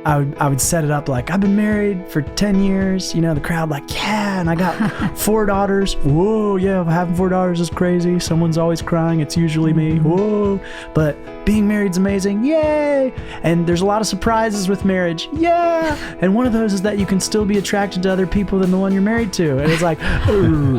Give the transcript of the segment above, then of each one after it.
I would set it up like, I've been married for 10 years, the crowd like, yeah, and I got 4 daughters. Whoa, yeah, having 4 daughters is crazy. Someone's always crying. It's usually me. Whoa. But being married's amazing. Yay. And there's a lot of surprises with marriage. Yeah. And one of those is that you can still be attracted to other people than the one you're married to. And it's like, ooh.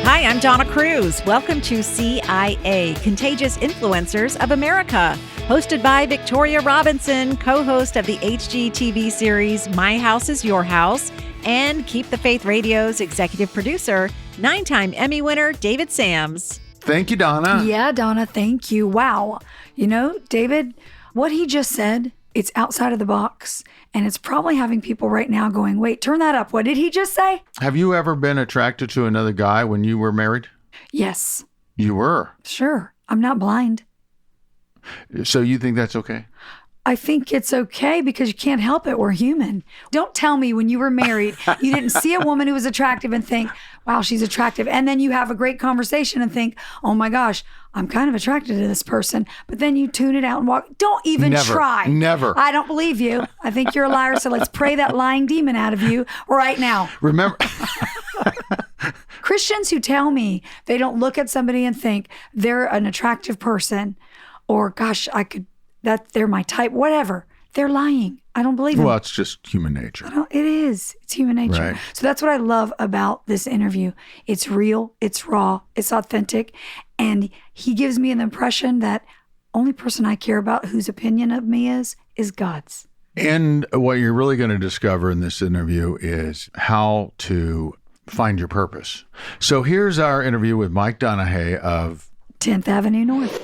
Hi, I'm Donna Cruz. Welcome to CIA, Contagious Influencers of America, hosted by Victoria Robinson, co-host of the HGTV series My House is Your House, and Keep the Faith Radio's executive producer, 9-time Emmy winner David Sams. Thank you, Donna. Yeah, Donna, thank you. Wow. David, what he just said, it's outside of the box, and it's probably having people right now going, wait, turn that up. What did he just say? Have you ever been attracted to another guy when you were married? Yes. You were? Sure. I'm not blind. So you think that's okay? I think it's okay because you can't help it. We're human. Don't tell me when you were married, you didn't see a woman who was attractive and think, wow, she's attractive. And then you have a great conversation and think, oh my gosh, I'm kind of attracted to this person. But then you tune it out and walk. Don't even try. Never. I don't believe you. I think you're a liar. So let's pray that lying demon out of you right now. Remember. Christians who tell me they don't look at somebody and think they're an attractive person or gosh, that they're my type, whatever. They're lying. I don't believe them. Well, it's just human nature. It is. It's human nature. Right. So that's what I love about this interview. It's real. It's raw. It's authentic. And he gives me an impression that only person I care about whose opinion of me is God's. And what you're really going to discover in this interview is how to find your purpose. So here's our interview with Mike Donehey of 10th Avenue North.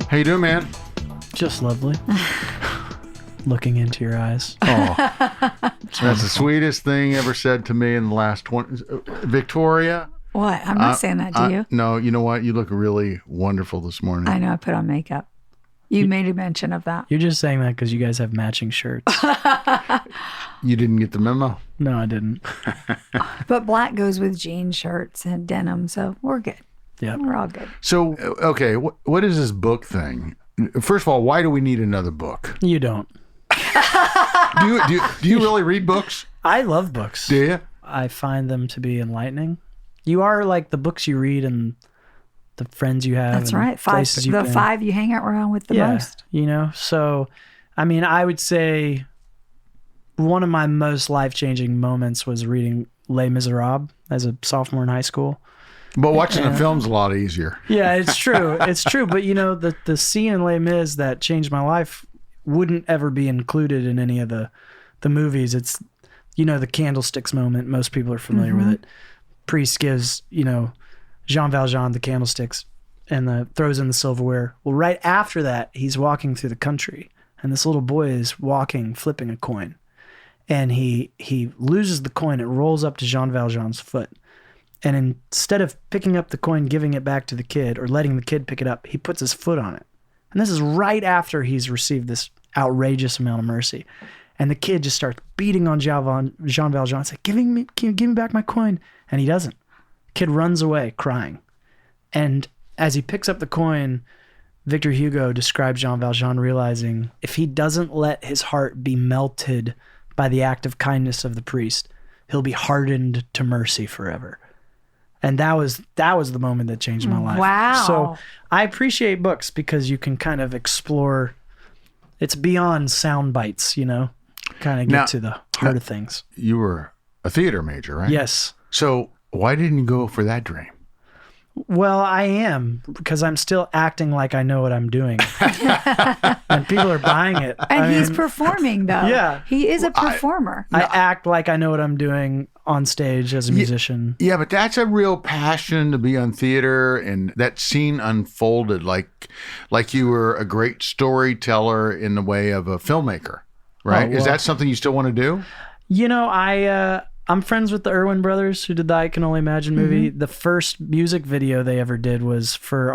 How you doing, man? Just lovely. Looking into your eyes. Oh, that's the sweetest thing ever said to me in the last 20... Victoria? What? I'm not saying that to you. No, you know what? You look really wonderful this morning. I know. I put on makeup. You made a mention of that. You're just saying that because you guys have matching shirts. You didn't get the memo? No, I didn't. But black goes with jean shirts and denim, so we're good. Yeah, we're all good. So, okay, what is this book thing? First of all, why do we need another book? You don't. Do you really read books? I love books. Do you? I find them to be enlightening. You are like the books you read and the friends you have. That's right. Five you hang out around with the most. So, I mean, I would say one of my most life-changing moments was reading Les Miserables as a sophomore in high school. But watching the film's a lot easier. Yeah, it's true. It's true. But, the scene in Les Mis that changed my life wouldn't ever be included in any of the movies. It's, the candlesticks moment. Most people are familiar with it. Priest gives, Jean Valjean the candlesticks and throws in the silverware. Well, right after that, he's walking through the country. And this little boy is walking, flipping a coin. And he loses the coin. It rolls up to Jean Valjean's foot. And instead of picking up the coin, giving it back to the kid, or letting the kid pick it up, he puts his foot on it. And this is right after he's received this outrageous amount of mercy. And the kid just starts beating on Jean Valjean. It's like, give me back my coin. And he doesn't. The kid runs away crying. And as he picks up the coin, Victor Hugo describes Jean Valjean realizing if he doesn't let his heart be melted by the act of kindness of the priest, he'll be hardened to mercy forever. And that was the moment that changed my life. Wow. So I appreciate books because you can kind of explore, it's beyond sound bites, kind of get to the heart of things. You were a theater major, right? Yes. So why didn't you go for that dream? Well, I am, because I'm still acting like I know what I'm doing. And people are buying it. And he's performing, though. Yeah. He is a performer. I act like I know what I'm doing on stage as a musician. Yeah, but that's a real passion to be on theater, and that scene unfolded like you were a great storyteller in the way of a filmmaker, right? Oh, well, is that something you still want to do? I'm friends with the Irwin brothers who did the I Can Only Imagine movie. The first music video they ever did was for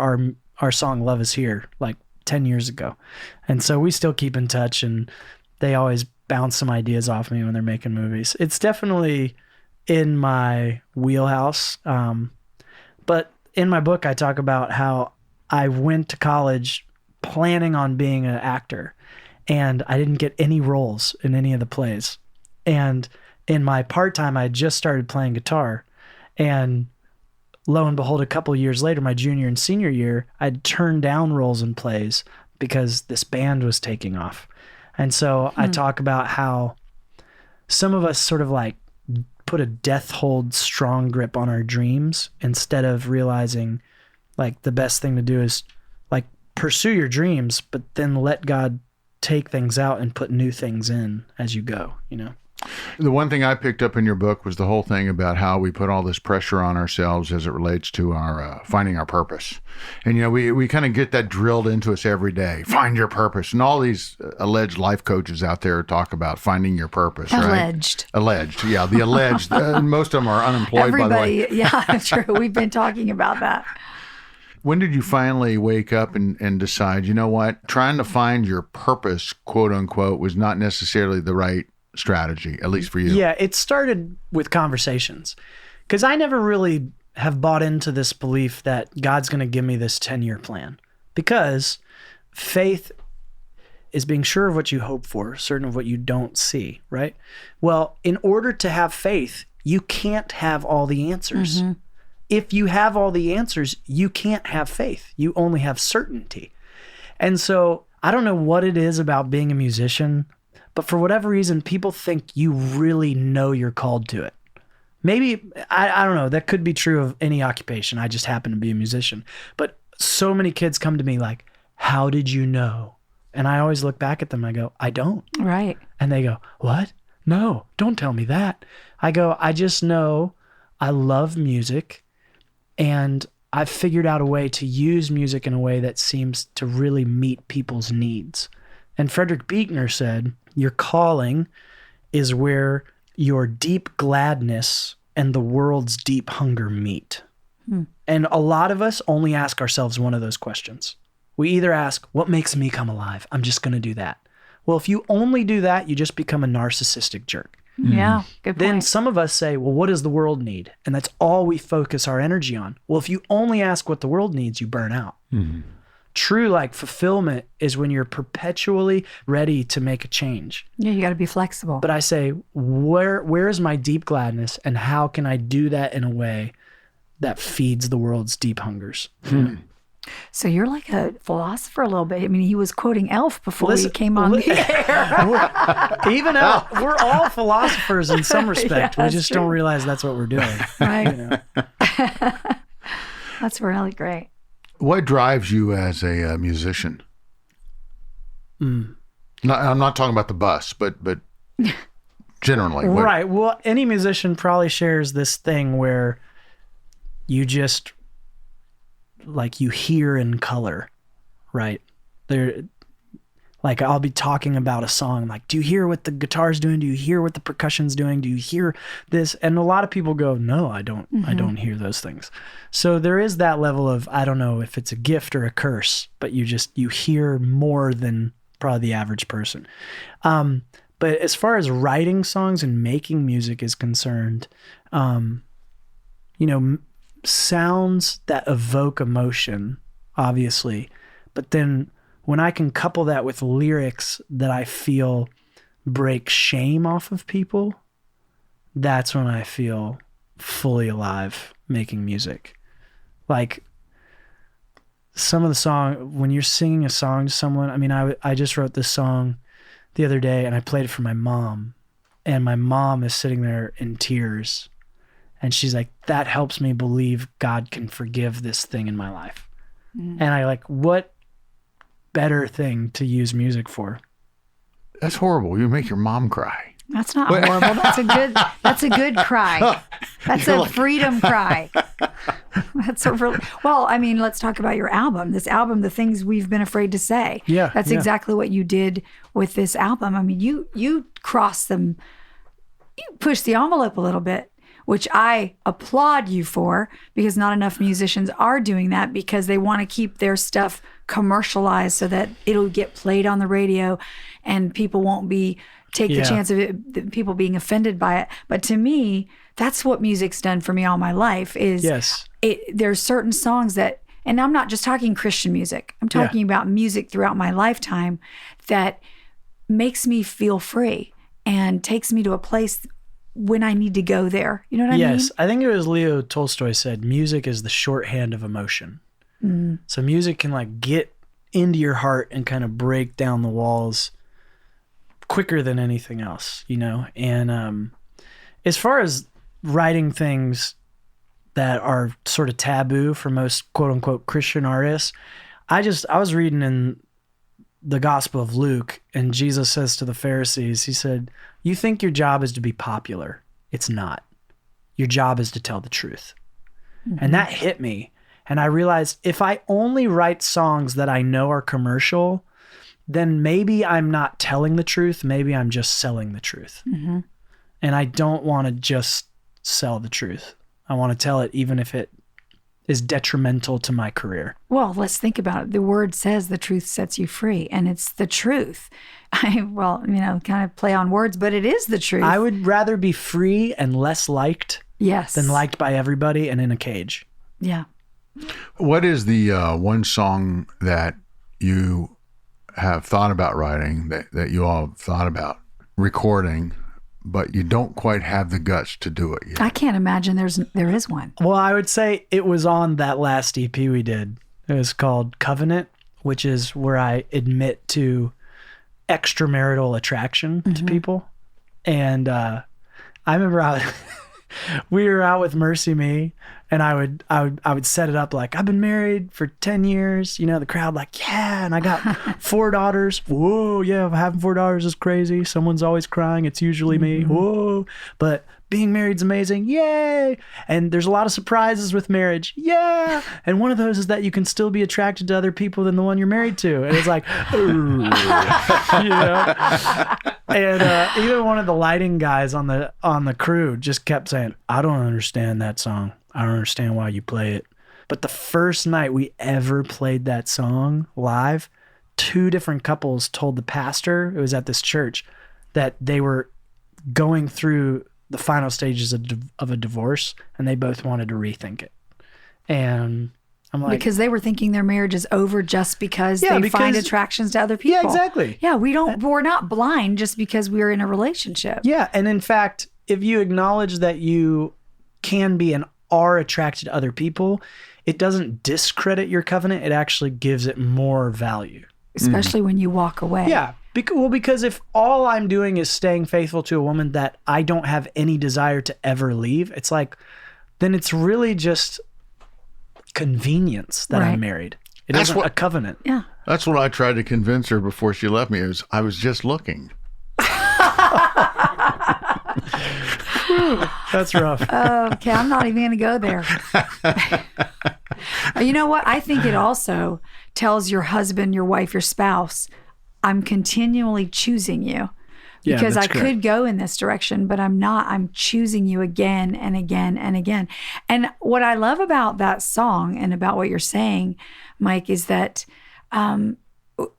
our song Love Is Here, like 10 years ago. And so we still keep in touch, and they always bounce some ideas off me when they're making movies. It's definitely in my wheelhouse. But in my book, I talk about how I went to college planning on being an actor, and I didn't get any roles in any of the plays. And in my part-time, I had just started playing guitar, and lo and behold, a couple of years later, my junior and senior year, I'd turned down roles in plays because this band was taking off. And so I talk about how some of us sort of like put a death hold strong grip on our dreams instead of realizing like the best thing to do is like pursue your dreams, but then let God take things out and put new things in as you go, you know? The one thing I picked up in your book was the whole thing about how we put all this pressure on ourselves as it relates to our finding our purpose. And, you know, we kind of get that drilled into us every day. Find your purpose. And all these alleged life coaches out there talk about finding your purpose, Alleged. Right? Alleged. Yeah, the alleged. Most of them are unemployed, by the way. Yeah, true. We've been talking about that. When did you finally wake up and decide, you know what, trying to find your purpose, quote unquote, was not necessarily the right strategy, at least for you? Yeah, it started with conversations because I never really have bought into this belief that God's going to give me this 10-year plan, because faith is being sure of what you hope for, certain of what you don't see, right? Well, in order to have faith, you can't have all the answers. Mm-hmm. If you have all the answers, you can't have faith. You only have certainty. And so I don't know what it is about being a musician, but for whatever reason, people think you really know you're called to it. Maybe, I don't know, that could be true of any occupation. I just happen to be a musician. But so many kids come to me like, how did you know? And I always look back at them and I go, I don't. Right. And they go, what? No, don't tell me that. I go, I just know I love music, and I've figured out a way to use music in a way that seems to really meet people's needs. And Frederick Buechner said, your calling is where your deep gladness and the world's deep hunger meet. And a lot of us only ask ourselves one of those questions. We either ask, what makes me come alive? I'm just going to do that. Well, if you only do that, you just become a narcissistic jerk. Yeah, good point. Then some of us say, well, what does the world need? And that's all we focus our energy on. Well, if you only ask what the world needs, you burn out. Mm-hmm. True, like, fulfillment is when you're perpetually ready to make a change. Yeah, you got to be flexible. But I say, where is my deep gladness, and how can I do that in a way that feeds the world's deep hungers? So you're like a philosopher a little bit. I mean, he was quoting Elf before he came on the air. Even Elf, we're all philosophers in some respect. Yeah, we just don't realize that's what we're doing. Right. You know? That's really great. What drives you as a musician? No, I'm not talking about the bus, but generally. Right. Well, any musician probably shares this thing where you just, like, you hear in color, right? Like, I'll be talking about a song, like, do you hear what the guitar's doing? Do you hear what the percussion's doing? Do you hear this? And a lot of people go, no, I don't. I don't hear those things. So there is that level of, I don't know if it's a gift or a curse, but you hear more than probably the average person. But as far as writing songs and making music is concerned, sounds that evoke emotion, obviously, but then when I can couple that with lyrics that I feel break shame off of people, that's when I feel fully alive making music. Like, some of the song, when you're singing a song to someone, I mean, I just wrote this song the other day and I played it for my mom, and my mom is sitting there in tears, and she's like, that helps me believe God can forgive this thing in my life. And I like, what better thing to use music for? That's horrible. You make your mom cry. That's not horrible. That's a good cry. That's a freedom cry. That's a really, well, I mean, let's talk about your album. This album, The Things We've Been Afraid to Say. Yeah. That's exactly what you did with this album. I mean, you crossed them, you pushed the envelope a little bit, which I applaud you for, because not enough musicians are doing that, because they want to keep their stuff commercialized so that it'll get played on the radio and people won't take the chance of it, people being offended by it. But to me, that's what music's done for me all my life is Yes. There's certain songs that, and I'm not just talking Christian music. I'm talking about music throughout my lifetime that makes me feel free and takes me to a place when I need to go there. You know what I mean? Yes. I think it was Leo Tolstoy said, music is the shorthand of emotion. So music can like get into your heart and kind of break down the walls quicker than anything else, you know? And as far as writing things that are sort of taboo for most quote unquote Christian artists, I was reading in the Gospel of Luke, and Jesus says to the Pharisees, he said, "You think your job is to be popular. It's not. Your job is to tell the truth." And that hit me. And I realized if I only write songs that I know are commercial, then maybe I'm not telling the truth. Maybe I'm just selling the truth. And I don't want to just sell the truth. I want to tell it even if it is detrimental to my career. Well, let's think about it. The word says the truth sets you free, and it's the truth. Well, you know, kind of play on words, but it is the truth. I would rather be free and less liked than liked by everybody and in a cage. Yeah. What is the one song that you have thought about writing, that you all have thought about recording, but you don't quite have the guts to do it yet? I can't imagine there is one. Well, I would say it was on that last EP we did. It was called Covenant, which is where I admit to extra-marital attraction to people. And I remember we were out with Mercy Me, and I would set it up like, I've been married for 10 years. You know, the crowd like, yeah, and I got 4 daughters. Whoa, yeah, having 4 daughters is crazy. Someone's always crying. It's usually me. Whoa. But being married's amazing. Yay. And there's a lot of surprises with marriage. Yeah. And one of those is that you can still be attracted to other people than the one you're married to. And it's like, ooh, you know? And even one of the lighting guys on the crew just kept saying, I don't understand that song. I don't understand why you play it. But the first night we ever played that song live, 2 different couples told the pastor, it was at this church, that they were going through the final stages of a divorce, and they both wanted to rethink it. And I'm like, because they were thinking their marriage is over just because they find attractions to other people. Yeah, exactly. Yeah, we're not blind just because we're in a relationship. Yeah, and in fact, if you acknowledge that you can be and are attracted to other people, it doesn't discredit your covenant. It actually gives it more value. Especially when you walk away. Yeah. Because if all I'm doing is staying faithful to a woman that I don't have any desire to ever leave, it's like, then it's really just convenience that I'm married. It isn't a covenant. Yeah. That's what I tried to convince her before she left me. I was just looking. That's rough. Okay, I'm not even going to go there. You know what? I think it also tells your husband, your wife, your spouse, I'm continually choosing you. Because I could go in this direction, but I'm not. I'm choosing you again and again and again. And what I love about that song and about what you're saying, Mike, is that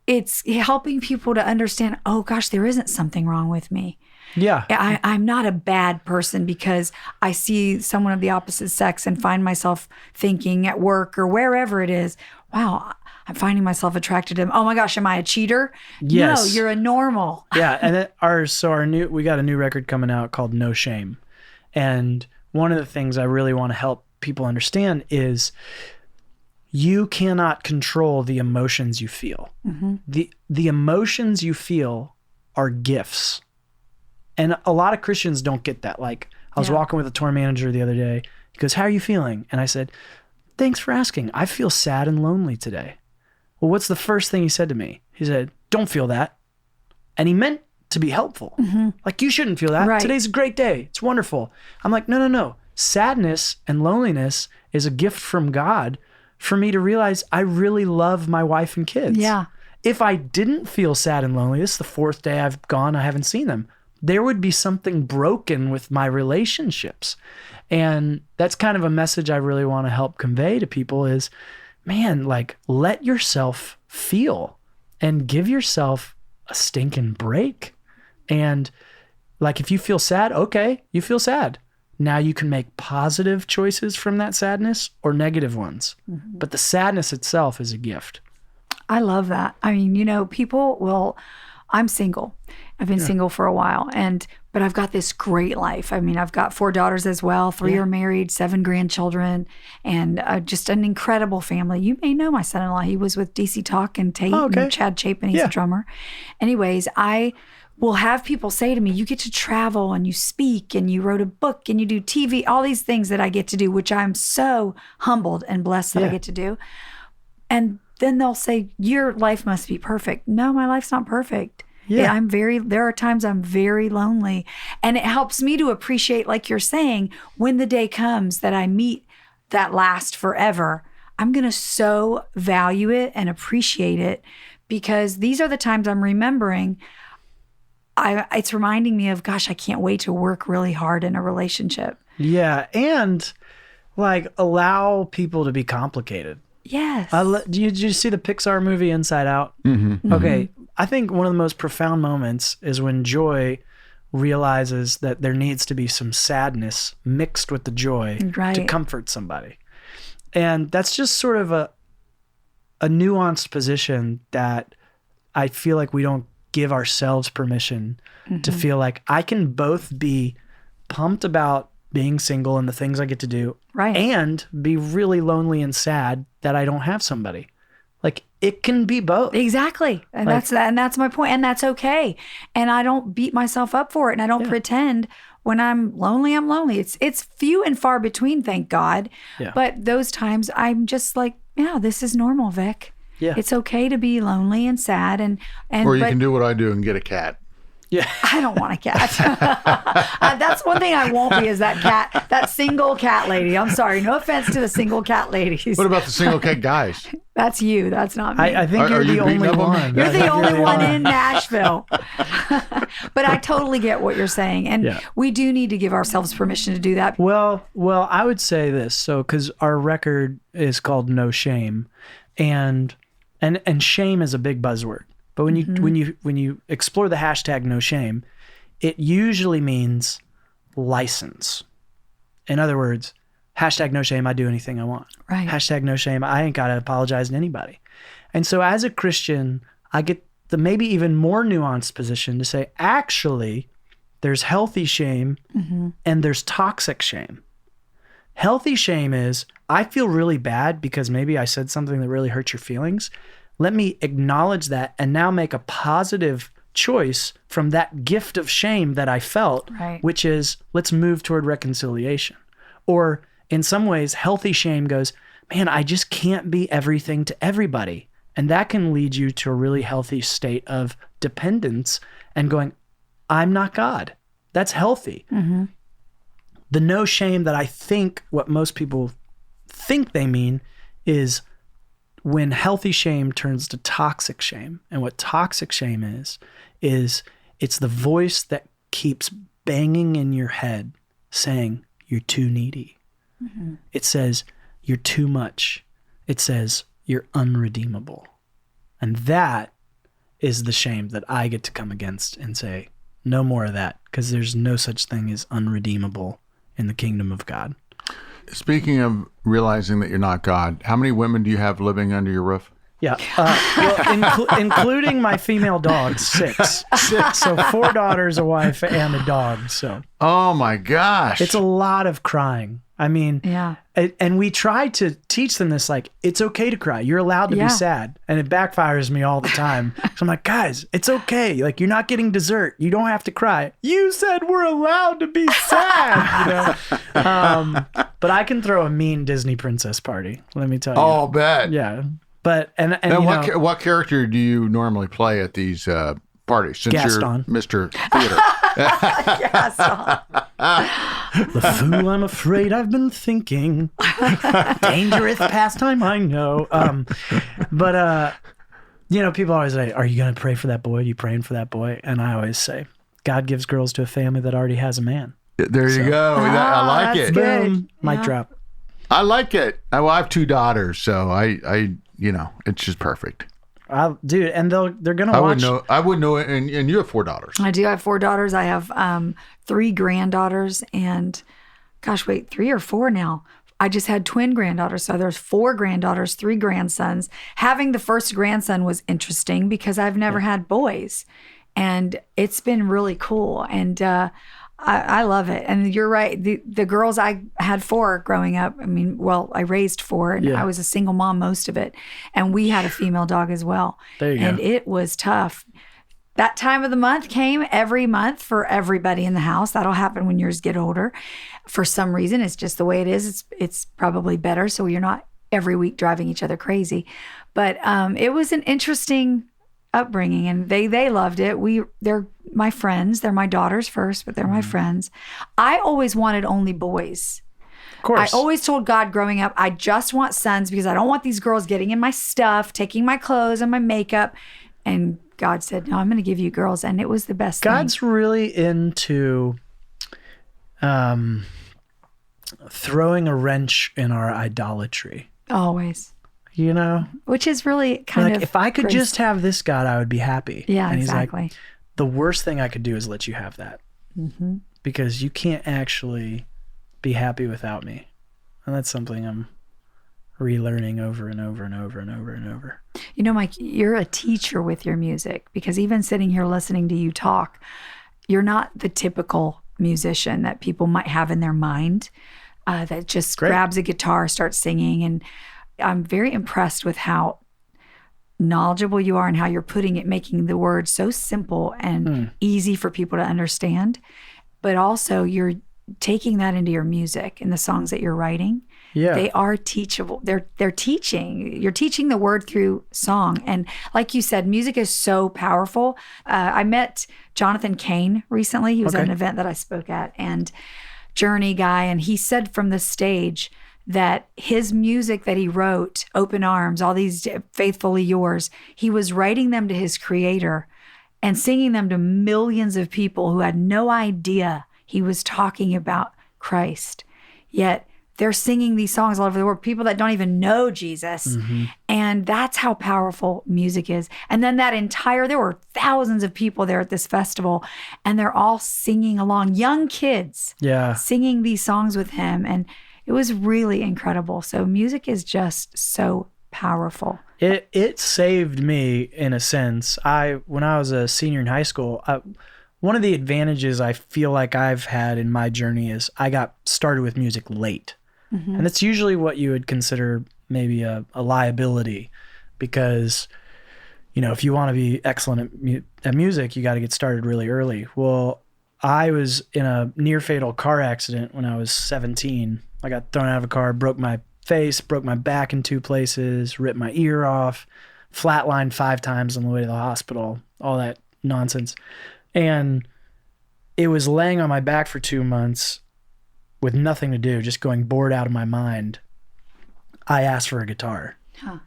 it's helping people to understand, oh gosh, there isn't something wrong with me. Yeah. I'm not a bad person because I see someone of the opposite sex and find myself thinking at work or wherever it is, wow, I'm finding myself attracted to him. Oh my gosh, am I a cheater? Yes. No, you're a normal. Yeah, and we got a new record coming out called No Shame. And one of the things I really want to help people understand is you cannot control the emotions you feel. The emotions you feel are gifts. And a lot of Christians don't get that. Like, I was walking with a tour manager the other day. He goes, how are you feeling? And I said, thanks for asking. I feel sad and lonely today. Well, what's the first thing he said to me? He said, don't feel that. And he meant to be helpful. Like, you shouldn't feel that. Right. Today's a great day. It's wonderful. I'm like, no. Sadness and loneliness is a gift from God for me to realize I really love my wife and kids. Yeah. If I didn't feel sad and lonely, this is the 4th day I've gone, I haven't seen them. There would be something broken with my relationships. And that's kind of a message I really want to help convey to people is, man, like, let yourself feel and give yourself a stinking break. And like, if you feel sad, okay, you feel sad. now you can make positive choices from that sadness or negative ones. But the sadness itself is a gift. I love that. I mean, I'm single. I've been single for a while, but I've got this great life. I mean, I've got 4 daughters as well. 3 are married, 7 grandchildren, and just an incredible family. You may know my son-in-law. He was with DC Talk and Tate and Chad Chapin. He's a drummer. Anyways, I will have people say to me, you get to travel and you speak and you wrote a book and you do TV, all these things that I get to do, which I'm so humbled and blessed that I get to do. And then they'll say, your life must be perfect. No, my life's not perfect. Yeah. There are times I'm very lonely, and it helps me to appreciate, like you're saying, when the day comes that I meet that last forever, I'm going to so value it and appreciate it, because these are the times I'm remembering. It's reminding me of, gosh, I can't wait to work really hard in a relationship. Yeah. And like allow people to be complicated. Yes. Did you see the Pixar movie Inside Out? Mm-hmm. Okay. I think one of the most profound moments is when Joy realizes that there needs to be some sadness mixed with the joy to comfort somebody. And that's just sort of a nuanced position that I feel like we don't give ourselves permission to feel like I can both be pumped about being single and the things I get to do, and be really lonely and sad that I don't have somebody. Like, it can be both. Exactly. And that's my point. And that's okay. And I don't beat myself up for it. And I don't pretend when I'm lonely, I'm lonely. It's few and far between, thank God. Yeah. But those times I'm just like, yeah, this is normal, Vic. Yeah. It's okay to be lonely and sad. Or you can do what I do and get a cat. Yeah. I don't want a cat. That's one thing I won't be, is that single cat lady. I'm sorry. No offense to the single cat ladies. What about the single cat guys? That's you. That's not me. I think you're the only one. You're the only one in Nashville. But I totally get what you're saying. And we do need to give ourselves permission to do that. Well, I would say this. So, because our record is called No Shame. And shame is a big buzzword. But when you explore the hashtag No Shame, it usually means license. In other words, hashtag No Shame, I do anything I want. Right. Hashtag No Shame, I ain't got to apologize to anybody. And so as a Christian, I get the maybe even more nuanced position to say, actually, there's healthy shame and there's toxic shame. Healthy shame is, I feel really bad because maybe I said something that really hurt your feelings. Let me acknowledge that and now make a positive choice from that gift of shame that I felt, which is, let's move toward reconciliation. Or in some ways, healthy shame goes, man, I just can't be everything to everybody. And that can lead you to a really healthy state of dependence and going, I'm not God. That's healthy. The no shame that I think what most people think they mean is when healthy shame turns to toxic shame. And what toxic shame is it's the voice that keeps banging in your head saying, you're too needy. It says, you're too much. It says, you're unredeemable. And that is the shame that I get to come against and say, no more of that, because there's no such thing as unredeemable in the kingdom of God. Speaking of realizing that you're not God, how many women do you have living under your roof? Yeah. Including my female dogs, 6. So 4 daughters, a wife, and a dog. So. Oh my gosh. It's a lot of crying. I mean, and we try to teach them this, like, it's okay to cry. You're allowed to be sad. And it backfires me all the time. So I'm like, guys, it's okay. Like, you're not getting dessert. You don't have to cry. You said we're allowed to be sad, But I can throw a mean Disney princess party, let me tell you. Oh, bet. Yeah. But, and what character do you normally play at these parties? Since Gaston. You're Mr. Theater. Gaston. The fool, I'm afraid I've been thinking. Dangerous pastime, I know. But people always say, are you going to pray for that boy? Are you praying for that boy? And I always say, God gives girls to a family that already has a man. There you go. I like it. Boom. Mic drop. I like it. I have 2 daughters, so I it's just perfect. Dude, and they're gonna watch. I wouldn't know it. And you have 4 daughters. I do have 4 daughters. I have 3 granddaughters, and 3 or 4 now. I just had twin granddaughters. So there's 4 granddaughters, 3 grandsons. Having the first grandson was interesting because I've never had boys. And it's been really cool. And I love it. And you're right. The girls, I had 4 growing up. I mean, well, I raised 4 and I was a single mom most of it. And we had a female dog as well. There you go. And it was tough. That time of the month came every month for everybody in the house. That'll happen when yours get older. For some reason, it's just the way it is. It's probably better, so you're not every week driving each other crazy. But it was an interesting upbringing, and they loved it. They're my friends. They're my daughters first, but they're my friends. I always wanted only boys. Of course. I always told God growing up, I just want sons because I don't want these girls getting in my stuff, taking my clothes and my makeup. And God said, no, I'm going to give you girls. And it was the best God's thing. really into throwing a wrench in our idolatry. Always. You know? Which is really kind of if I could grace. just have this God, I would be happy. Yeah, and exactly. He's like, the worst thing I could do is let you have that. Mm-hmm. Because you can't actually be happy without me. And that's something I'm relearning over and over and over and over and over. You know, Mike, you're a teacher with your music because even sitting here listening to you talk, you're not the typical musician that people might have in their mind that just grabs a guitar, starts singing. And I'm very impressed with how knowledgeable you are and how you're putting it, making the words so simple and easy for people to understand. But also you're taking that into your music and the songs that you're writing. Yeah. They are teachable. They're teaching. You're teaching the word through song. And like you said, music is so powerful. I met Jonathan Cain recently. He was at an event that I spoke at, and Journey guy. And he said from the stage that his music that he wrote, Open Arms, all these Faithfully Yours, he was writing them to his creator and singing them to millions of people who had no idea he was talking about Christ. Yet they're singing these songs all over the world, people that don't even know Jesus. Mm-hmm. And that's how powerful music is. And then there were thousands of people there at this festival, and they're all singing along, young kids singing these songs with him. And it was really incredible. So music is just so powerful. It saved me in a sense. When I was a senior in high school, one of the advantages I feel like I've had in my journey is I got started with music late. Mm-hmm. And it's usually what you would consider maybe a liability because, you know, if you want to be excellent at music, you got to get started really early. Well, I was in a near fatal car accident when I was 17. I got thrown out of a car, broke my face, broke my back in 2 places, ripped my ear off, flatlined 5 times on the way to the hospital, all that nonsense. And it was laying on my back for 2 months with nothing to do, just going bored out of my mind. I asked for a guitar. Huh.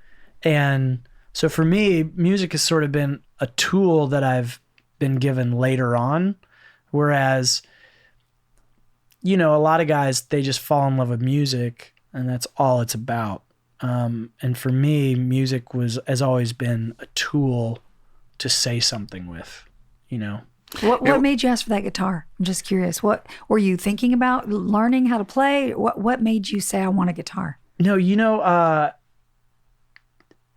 And so for me, music has sort of been a tool that I've been given later on. Whereas, you know, a lot of guys, they just fall in love with music and that's all it's about. And for me, music has always been a tool to say something with, you know. What made you ask for that guitar? I'm just curious. What were you thinking about learning how to play? What made you say, I want a guitar? No, you know,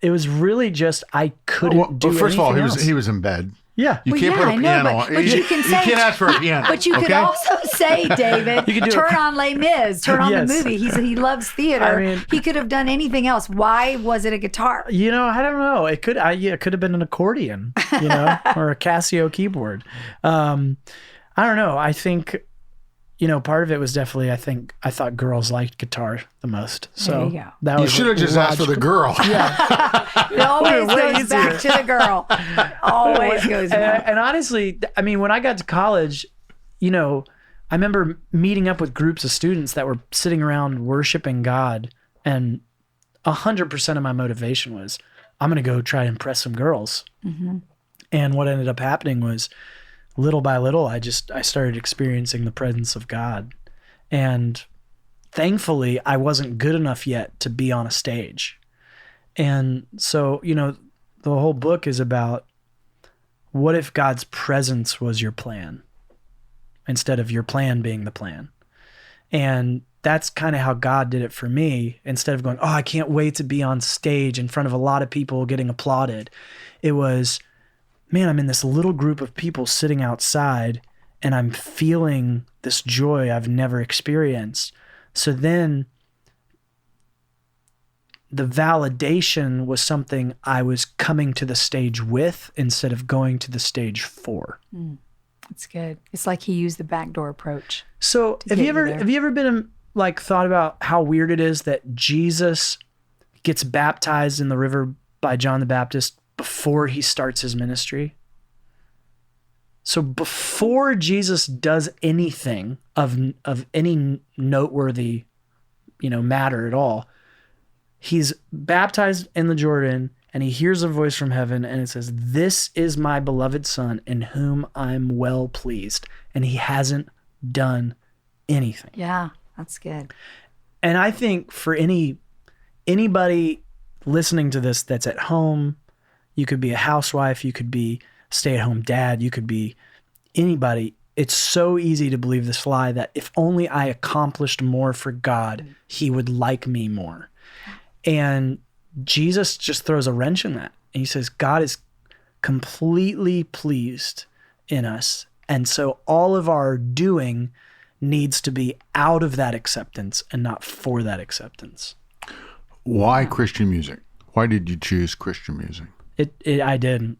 it was really just I couldn't do anything first of all, else. he was in bed. Yeah. You can't put a piano. But you can say, you can't ask for a piano. But you could also say, David, You could do turn on Les Mis, turn on the movie. He loves theater. I mean, he could have done anything else. Why was it a guitar? You know, I don't know. It could have been an accordion, you know, or a Casio keyboard. I don't know. I think, you know, part of it was definitely, I thought girls liked guitar the most. So there you go. That was should have just asked for the girl. Yeah. It always goes back to the girl. Always goes back. And honestly, I mean, when I got to college, you know, I remember meeting up with groups of students that were sitting around worshiping God, and 100% of my motivation was, I'm going to go try to impress some girls. Mm-hmm. And what ended up happening was, little by little, I started experiencing the presence of God. And thankfully, I wasn't good enough yet to be on a stage. And so, you know, the whole book is about what if God's presence was your plan instead of your plan being the plan. And that's kind of how God did it for me. Instead of going, oh, I can't wait to be on stage in front of a lot of people getting applauded. It was, man, I'm in this little group of people sitting outside and I'm feeling this joy I've never experienced. So then the validation was something I was coming to the stage with instead of going to the stage for. That's good. It's like he used the backdoor approach. So have you ever been like thought about how weird it is that Jesus gets baptized in the river by John the Baptist before he starts his ministry? So before Jesus does anything of any noteworthy, matter at all, he's baptized in the Jordan and he hears a voice from heaven and it says, "This is my beloved son in whom I'm well pleased." And he hasn't done anything. Yeah, that's good. And I think for anybody listening to this that's at home, you could be a housewife, you could be a stay-at-home dad, you could be anybody. It's so easy to believe this lie that if only I accomplished more for God, he would like me more. And Jesus just throws a wrench in that. And he says, God is completely pleased in us. And so all of our doing needs to be out of that acceptance and not for that acceptance. Why Christian music? Why did you choose Christian music? I didn't.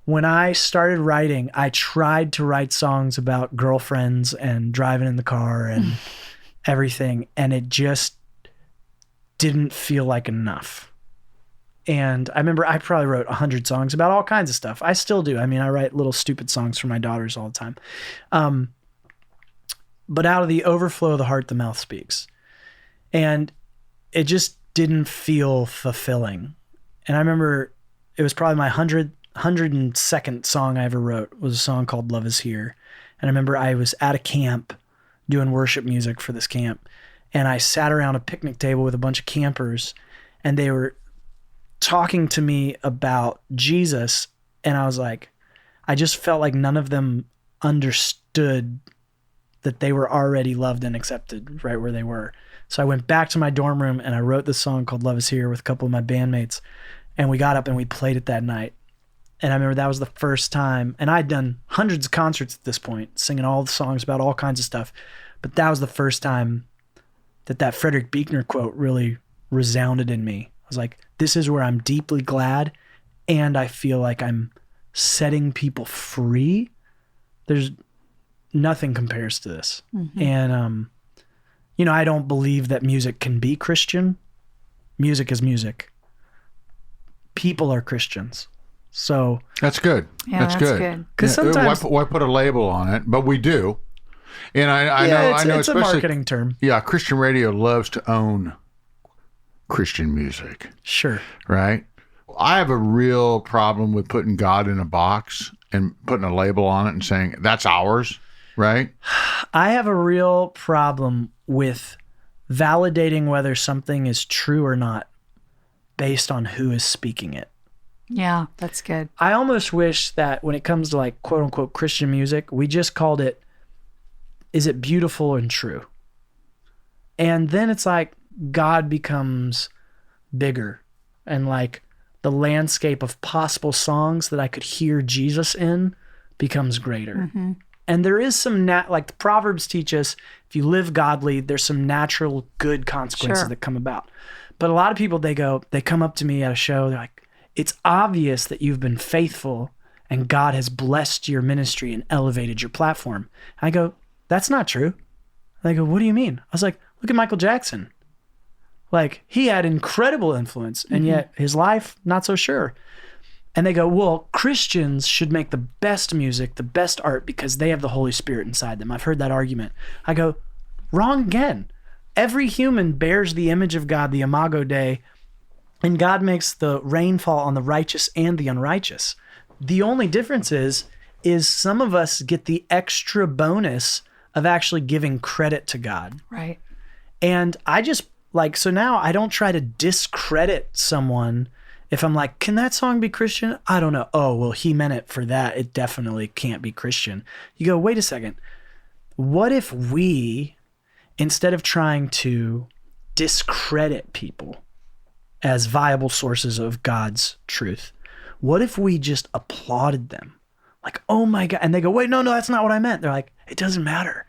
When I started writing, I tried to write songs about girlfriends and driving in the car and everything. And it just didn't feel like enough. And I remember I probably wrote 100 songs about all kinds of stuff. I still do. I mean, I write little stupid songs for my daughters all the time. But out of the overflow of the heart, the mouth speaks. And it just didn't feel fulfilling. And I remember it was probably my 102nd song I ever wrote was a song called Love Is Here. And I remember I was at a camp doing worship music for this camp. And I sat around a picnic table with a bunch of campers and they were talking to me about Jesus. And I was like, I just felt like none of them understood that they were already loved and accepted right where they were. So I went back to my dorm room and I wrote this song called Love Is Here with a couple of my bandmates. And we got up and we played it that night. And I remember that was the first time, and I'd done hundreds of concerts at this point, singing all the songs about all kinds of stuff. But that was the first time that Frederick Buechner quote really resounded in me. I was like, this is where I'm deeply glad and I feel like I'm setting people free. There's nothing compares to this. Mm-hmm. And, I don't believe that music can be Christian. Music is music. People are Christians. So that's good. Yeah, that's good. Because sometimes why put a label on it? But we do. And I know it's a marketing term. Yeah, Christian radio loves to own Christian music. Sure. Right? I have a real problem with putting God in a box and putting a label on it and saying, that's ours, right? I have a real problem with validating whether something is true or not based on who is speaking it. Yeah, that's good. I almost wish that when it comes to like quote unquote Christian music, we just called it, is it beautiful and true? And then it's like God becomes bigger and like the landscape of possible songs that I could hear Jesus in becomes greater. Mm-hmm. And there is some, like the Proverbs teach us, if you live godly, there's some natural good consequences that come about. But a lot of people, they come up to me at a show, they're like, it's obvious that you've been faithful and God has blessed your ministry and elevated your platform. I go, that's not true. They go, what do you mean? I was like, look at Michael Jackson. Like, he had incredible influence, and yet his life, not so sure. And they go, well, Christians should make the best music, the best art, because they have the Holy Spirit inside them. I've heard that argument. I go, wrong again. Every human bears the image of God, the Imago Dei, and God makes the rain fall on the righteous and the unrighteous. The only difference is some of us get the extra bonus of actually giving credit to God. Right. And I just so now I don't try to discredit someone. If I'm like, can that song be Christian? I don't know. Oh, well, he meant it for that. It definitely can't be Christian. You go, wait a second. what if we, instead of trying to discredit people as viable sources of God's truth, what if we just applauded them? Like, oh my God. And they go, wait, no, that's not what I meant. They're like, it doesn't matter.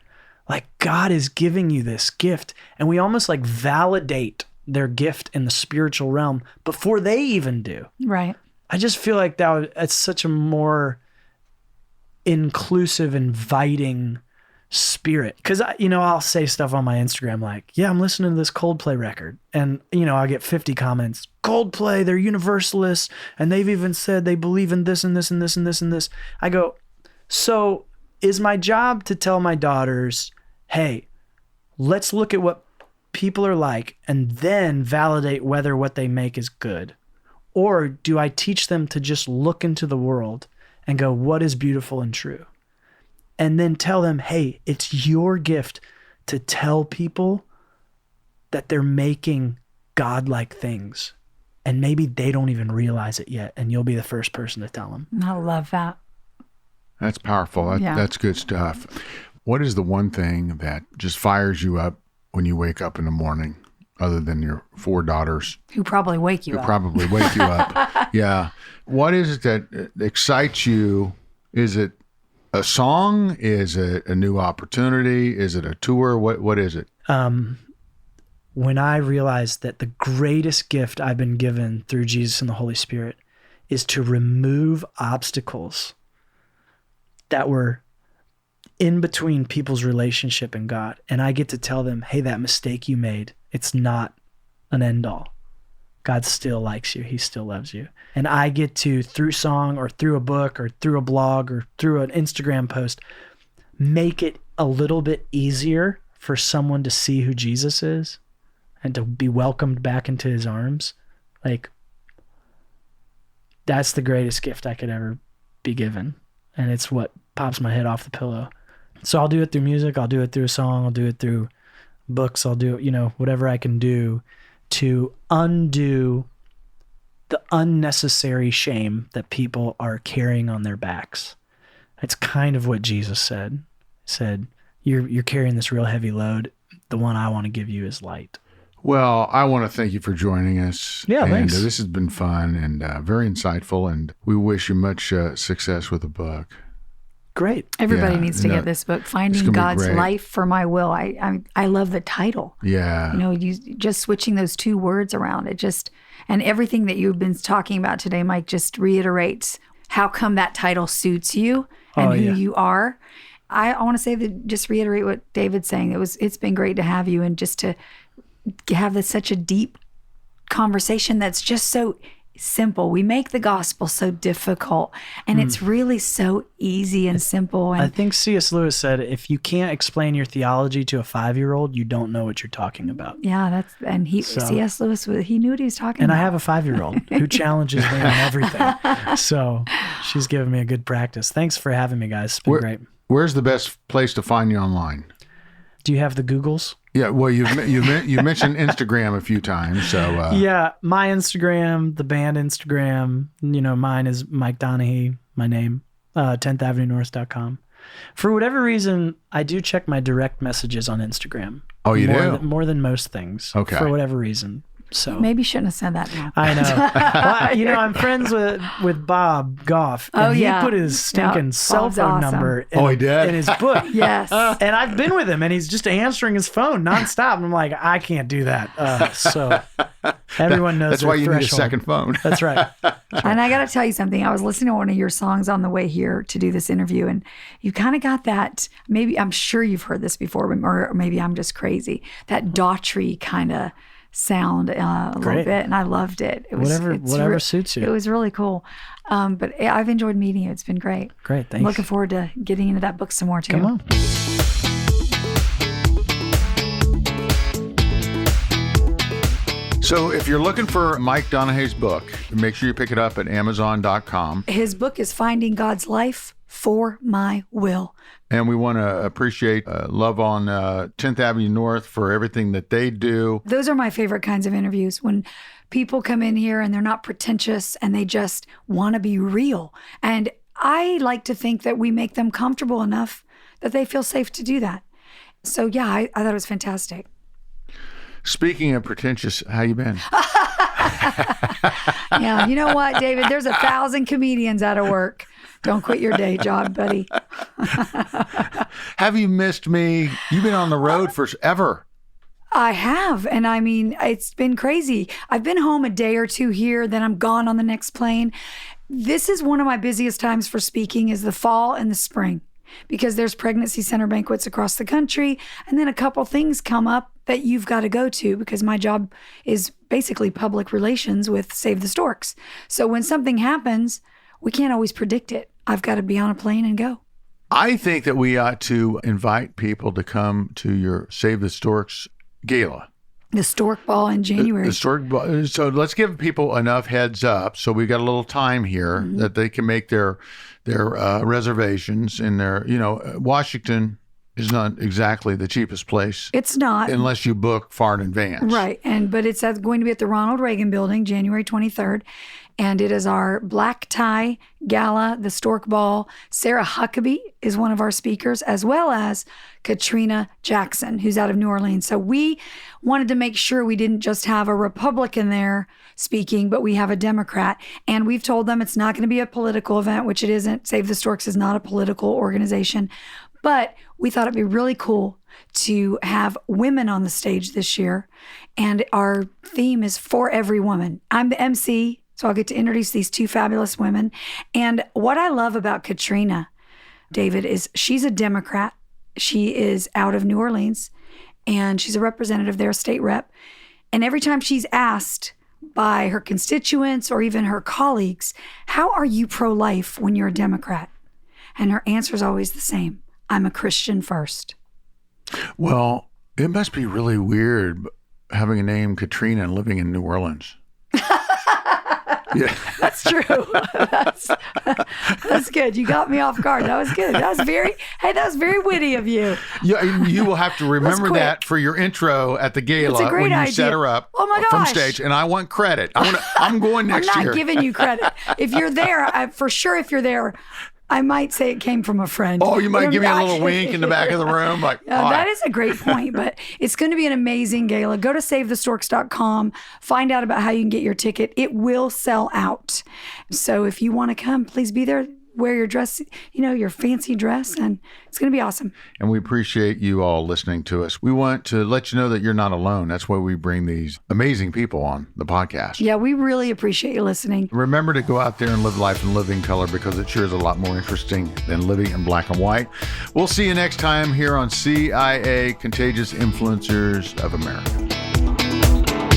Like, God is giving you this gift. And we almost like validate their gift in the spiritual realm before they even do. Right. I just feel like it's such a more inclusive, inviting spirit. Because, I'll say stuff on my Instagram like, yeah, I'm listening to this Coldplay record. And, I'll get 50 comments. Coldplay, they're universalists. And they've even said they believe in this and this and this and this and this. I go, so is my job to tell my daughters, hey, let's look at what people are like and then validate whether what they make is good? Or do I teach them to just look into the world and go, what is beautiful and true? And then tell them, hey, it's your gift to tell people that they're making godlike things. And maybe they don't even realize it yet. And you'll be the first person to tell them. I love that. That's powerful. That's good stuff. What is the one thing that just fires you up when you wake up in the morning, other than your 4 daughters? Who probably wake you up. Yeah. What is it that excites you? Is it a song? Is it a new opportunity? Is it a tour? What is it? When I realized that the greatest gift I've been given through Jesus and the Holy Spirit is to remove obstacles that were in between people's relationship and God. And I get to tell them, hey, that mistake you made, it's not an end all. God still likes you. He still loves you. And I get to, through song or through a book or through a blog or through an Instagram post, make it a little bit easier for someone to see who Jesus is and to be welcomed back into his arms. Like, that's the greatest gift I could ever be given. And it's what pops my head off the pillow. So I'll do it through music. I'll do it through a song. I'll do it through books. I'll do, whatever I can do to undo the unnecessary shame that people are carrying on their backs. It's kind of what Jesus said. He said, you're carrying this real heavy load. The one I want to give you is light. Well, I want to thank you for joining us. Yeah, thanks. This has been fun and very insightful, and we wish you much success with the book. Great. Everybody needs to get this book, Finding God's Life for My Will. I love the title. Yeah. You just switching those 2 words around, and everything that you've been talking about today, Mike, just reiterates how come that title suits you and who you are. I want to say that, just reiterate what David's saying. It's been great to have you and just to have such a deep conversation that's just so simple. We make the gospel so difficult, and it's really so easy and simple. And I think C.S. Lewis said, if you can't explain your theology to a 5-year-old, you don't know what you're talking about. Yeah, C.S. Lewis, he knew what he was talking and about. And I have a 5-year-old who challenges me on everything. So she's given me a good practice. Thanks for having me, guys. It's been great. Where's the best place to find you online? Do you have the Googles? Yeah, well, you mentioned Instagram a few times, so yeah, my Instagram, the band Instagram, mine is Mike Donehey, my name, 10thAvenueNorth.com. For whatever reason, I do check my direct messages on Instagram. Oh, you do? More than most things. Okay. For whatever reason. So maybe shouldn't have said that now. I know. Well, I'm friends with Bob Goff. And he put his stinking cell phone number in his book. Yes. And I've been with him, and he's just answering his phone nonstop. And I'm like, I can't do that. So everyone knows that's why you threshold. need a second phone. That's right. And I got to tell you something. I was listening to one of your songs on the way here to do this interview, and you kind of got that, maybe, I'm sure you've heard this before, or maybe I'm just crazy, that daughtry kind of sound a little bit, and I loved it. It was whatever suits you. It was really cool. But I've enjoyed meeting you. It's been great. Great, thanks. I'm looking forward to getting into that book some more too. Come on. So if you're looking for Mike Donehey's book, make sure you pick it up at Amazon.com. His book is Finding God's Life for My Will. And we want to appreciate Love on 10th Avenue North for everything that they do. Those are my favorite kinds of interviews, when people come in here and they're not pretentious and they just want to be real. And I like to think that we make them comfortable enough that they feel safe to do that. So yeah, I thought it was fantastic. Speaking of pretentious, how you been? Yeah, you know what, David? There's 1,000 comedians out of work. Don't quit your day job, buddy. Have you missed me? You've been on the road forever. I have. And I mean, it's been crazy. I've been home a day or two here, then I'm gone on the next plane. This is one of my busiest times for speaking is the fall and the spring, because there's pregnancy center banquets across the country. And then a couple things come up that you've got to go to, because my job is basically public relations with Save the Storks. So when something happens, we can't always predict it. I've got to be on a plane and go. I think that we ought to invite people to come to your Save the Storks gala. The Stork Ball in January. The Stork Ball. So let's give people enough heads up. So we've got a little time here that they can make their reservations in their, Washington is not exactly the cheapest place. It's not. Unless you book far in advance. Right. But it's going to be at the Ronald Reagan Building, January 23rd. And it is our black tie gala, the Stork Ball. Sarah Huckabee is one of our speakers, as well as Katrina Jackson, who's out of New Orleans. So we wanted to make sure we didn't just have a Republican there speaking, but we have a Democrat. And we've told them it's not going to be a political event, which it isn't. Save the Storks is not a political organization. But we thought it'd be really cool to have women on the stage this year. And our theme is For Every Woman. I'm the MC, so I'll get to introduce these two fabulous women. And what I love about Katrina, David, is she's a Democrat. She is out of New Orleans, and she's a representative there, state rep. And every time she's asked by her constituents or even her colleagues, how are you pro-life when you're a Democrat? And her answer is always the same. I'm a Christian first. Well, it must be really weird having a name Katrina and living in New Orleans. Yeah, that's true. That's good. You got me off guard. That was good. That was very witty of you. You will have to remember that for your intro at the gala when you set her up from stage. And I want credit. I'm going next year. I'm not giving you credit. If you're there, for sure, if you're there, I might say it came from a friend. Oh, you might give me a little wink in the back of the room. That is a great point, but it's going to be an amazing gala. Go to SaveTheStorks.com. Find out about how you can get your ticket. It will sell out. So if you want to come, please be there. Wear your dress, your fancy dress, and it's going to be awesome. And we appreciate you all listening to us. We want to let you know that you're not alone. That's why we bring these amazing people on the podcast. Yeah, we really appreciate you listening. Remember to go out there and live life in living color, because it sure is a lot more interesting than living in black and white. We'll see you next time here on CIA, Contagious Influencers of America.